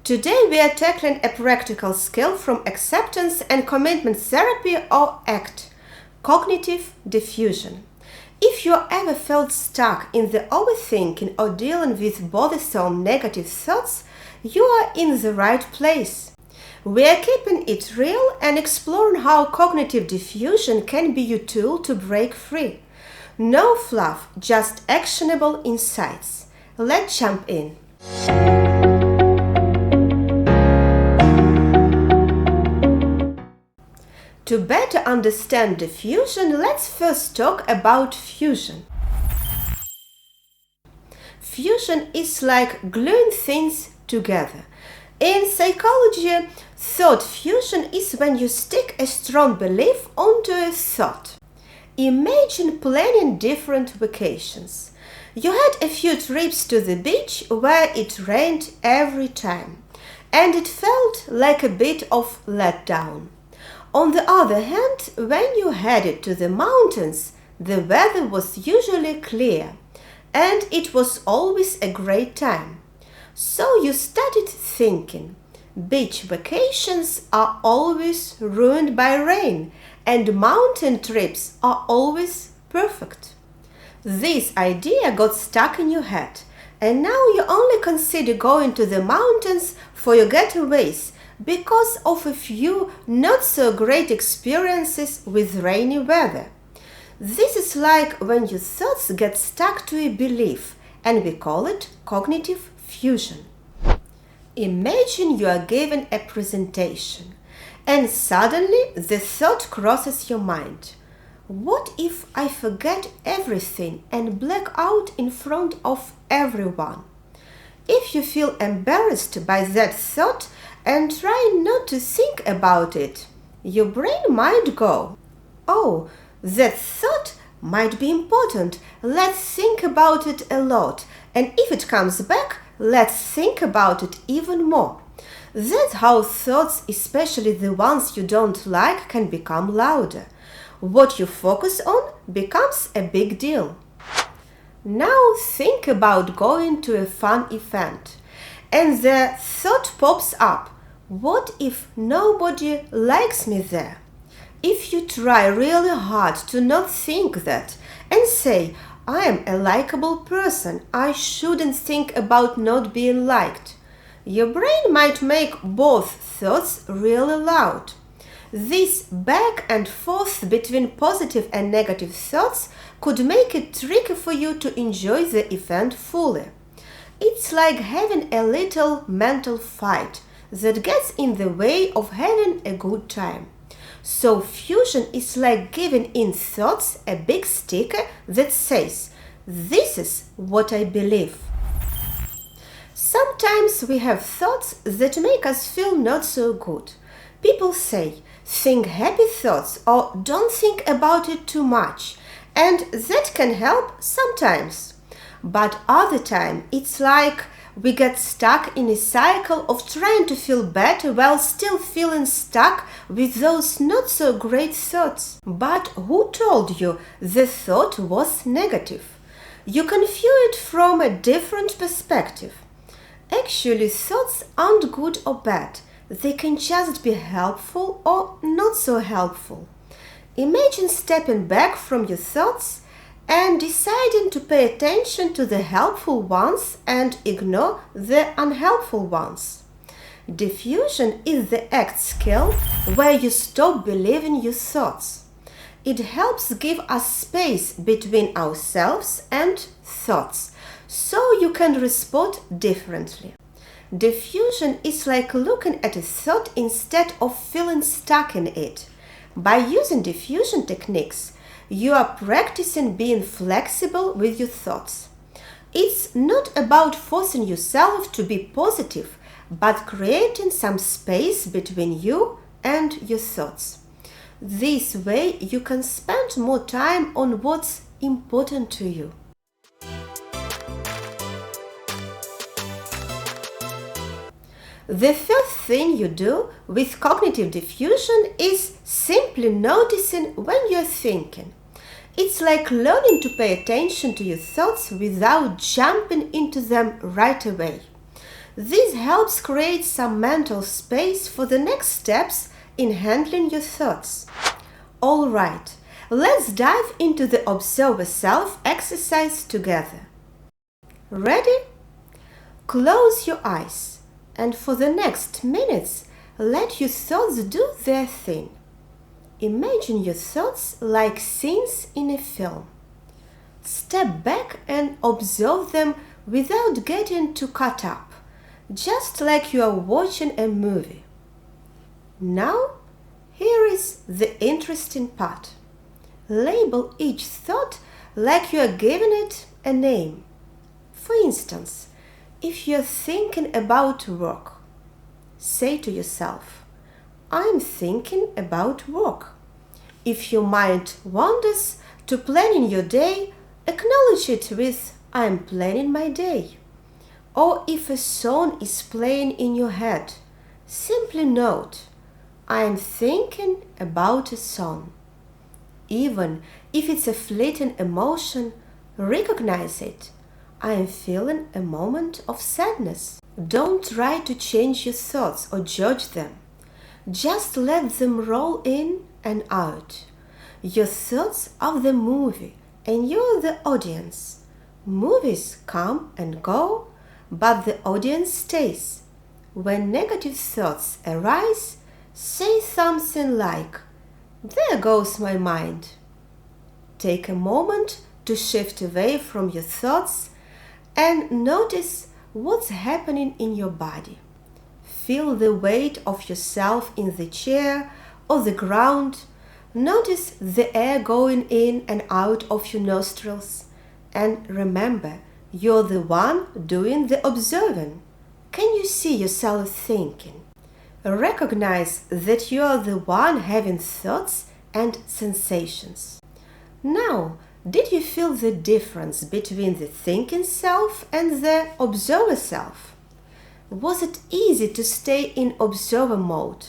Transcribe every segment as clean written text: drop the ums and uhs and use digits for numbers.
Today we are tackling a practical skill from acceptance and commitment therapy or ACT, cognitive diffusion. If you ever felt stuck in the overthinking or dealing with bothersome negative thoughts, you are in the right place. We are keeping it real and exploring how cognitive diffusion can be your tool to break free. No fluff, just actionable insights. Let's jump in. To better understand diffusion, let's first talk about fusion. Fusion is like gluing things together. In psychology, thought fusion is when you stick a strong belief onto a thought. Imagine planning different vacations. You had a few trips to the beach where it rained every time, and it felt like a bit of letdown. On the other hand, when you headed to the mountains, the weather was usually clear, and it was always a great time. So you started thinking, beach vacations are always ruined by rain, and mountain trips are always perfect. This idea got stuck in your head, and now you only consider going to the mountains for your getaways because of a few not so great experiences with rainy weather. This is like when your thoughts get stuck to a belief, and we call it cognitive fusion. Imagine you are given a presentation, and suddenly the thought crosses your mind. What if I forget everything and black out in front of everyone? If you feel embarrassed by that thought and try not to think about it, your brain might go, "Oh, that thought might be important. Let's think about it a lot. And if it comes back, let's think about it even more." That's how thoughts, especially the ones you don't like, can become louder. What you focus on becomes a big deal. Now think about going to a fun event, and the thought pops up, what if nobody likes me there? If you try really hard to not think that and say, I am a likable person, I shouldn't think about not being liked, your brain might make both thoughts really loud. This back and forth between positive and negative thoughts could make it tricky for you to enjoy the event fully. It's like having a little mental fight that gets in the way of having a good time. So fusion is like giving in thoughts a big sticker that says, "This is what I believe." Sometimes we have thoughts that make us feel not so good. People say, think happy thoughts or don't think about it too much, and that can help sometimes. But other time it's like we get stuck in a cycle of trying to feel better while still feeling stuck with those not so great thoughts. But who told you the thought was negative? You can view it from a different perspective. Actually, thoughts aren't good or bad. They can just be helpful or not so helpful. Imagine stepping back from your thoughts and deciding to pay attention to the helpful ones and ignore the unhelpful ones. Diffusion is the ACT skill where you stop believing your thoughts. It helps give us space between ourselves and thoughts, so you can respond differently. Diffusion is like looking at a thought instead of feeling stuck in it. By using diffusion techniques, you are practicing being flexible with your thoughts. It's not about forcing yourself to be positive, but creating some space between you and your thoughts. This way you can spend more time on what's important to you. The first thing you do with cognitive diffusion is simply noticing when you're thinking. It's like learning to pay attention to your thoughts without jumping into them right away. This helps create some mental space for the next steps in handling your thoughts. Alright, let's dive into the Observe Self exercise together. Ready? Close your eyes and for the next minutes let your thoughts do their thing. Imagine your thoughts like scenes in a film. Step back and observe them without getting too caught up, just like you are watching a movie. Now, here is the interesting part. Label each thought like you are giving it a name. For instance, if you're thinking about work, say to yourself, I'm thinking about work. If your mind wanders to planning your day, acknowledge it with I'm planning my day. Or if a song is playing in your head, simply note, I'm thinking about a song. Even if it's a fleeting emotion, recognize it. I am feeling a moment of sadness. Don't try to change your thoughts or judge them. Just let them roll in and out. Your thoughts are the movie and you're the audience. Movies come and go, but the audience stays. When negative thoughts arise, say something like, there goes my mind. Take a moment to shift away from your thoughts and notice what's happening in your body. Feel the weight of yourself in the chair or the ground. Notice the air going in and out of your nostrils. And remember, you're the one doing the observing. Can you see yourself thinking? Recognize that you are the one having thoughts and sensations. Now, did you feel the difference between the thinking self and the observer self? Was it easy to stay in observer mode?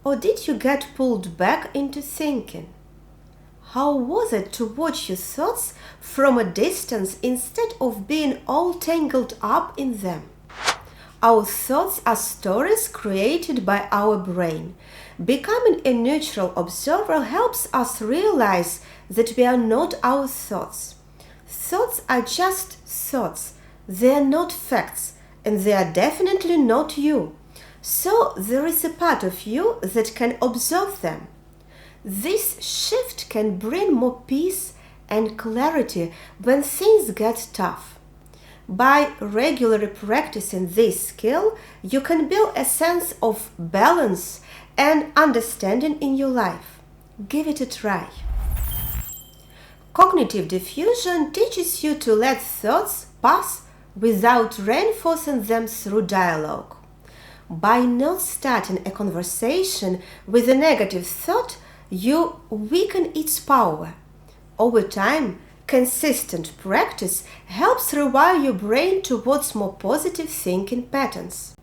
Or did you get pulled back into thinking? How was it to watch your thoughts from a distance instead of being all tangled up in them? Our thoughts are stories created by our brain. Becoming a neutral observer helps us realize that we are not our thoughts. Thoughts are just thoughts. They are not facts, and they are definitely not you. So there is a part of you that can observe them. This shift can bring more peace and clarity when things get tough. By regularly practicing this skill, you can build a sense of balance and understanding in your life. Give it a try. Cognitive diffusion teaches you to let thoughts pass without reinforcing them through dialogue. By not starting a conversation with a negative thought, you weaken its power. Over time, consistent practice helps rewire your brain towards more positive thinking patterns.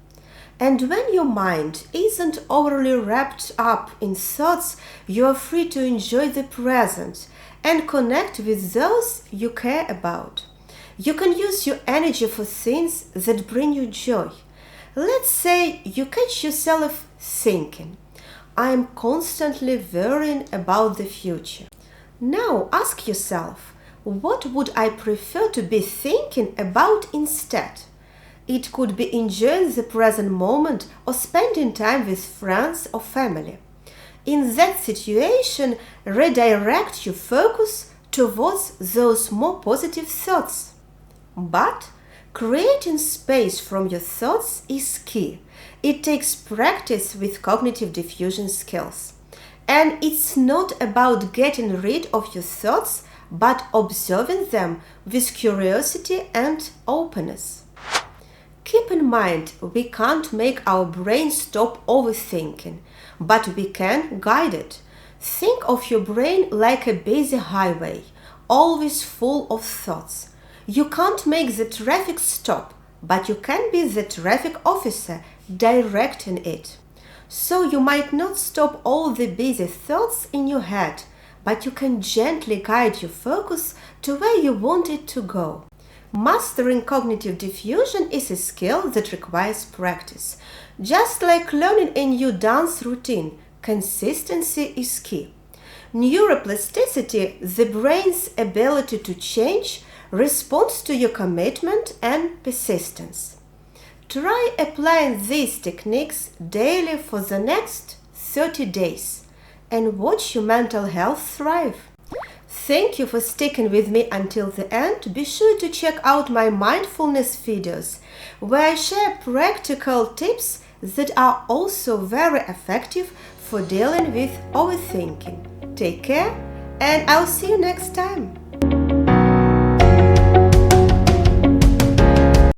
And when your mind isn't overly wrapped up in thoughts, you are free to enjoy the present and connect with those you care about. You can use your energy for things that bring you joy. Let's say you catch yourself thinking, I am constantly worrying about the future. Now ask yourself, what would I prefer to be thinking about instead? It could be enjoying the present moment or spending time with friends or family. In that situation, redirect your focus towards those more positive thoughts. But creating space from your thoughts is key. It takes practice with cognitive diffusion skills. And it's not about getting rid of your thoughts, but observing them with curiosity and openness. Keep in mind, we can't make our brain stop overthinking, but we can guide it. Think of your brain like a busy highway, always full of thoughts. You can't make the traffic stop, but you can be the traffic officer directing it. So you might not stop all the busy thoughts in your head, but you can gently guide your focus to where you want it to go. Mastering cognitive diffusion is a skill that requires practice. Just like learning a new dance routine, consistency is key. Neuroplasticity, the brain's ability to change, responds to your commitment and persistence. Try applying these techniques daily for the next 30 days and watch your mental health thrive. Thank you for sticking with me until the end. Be sure to check out my mindfulness videos, where I share practical tips that are also very effective for dealing with overthinking. Take care, and I'll see you next time.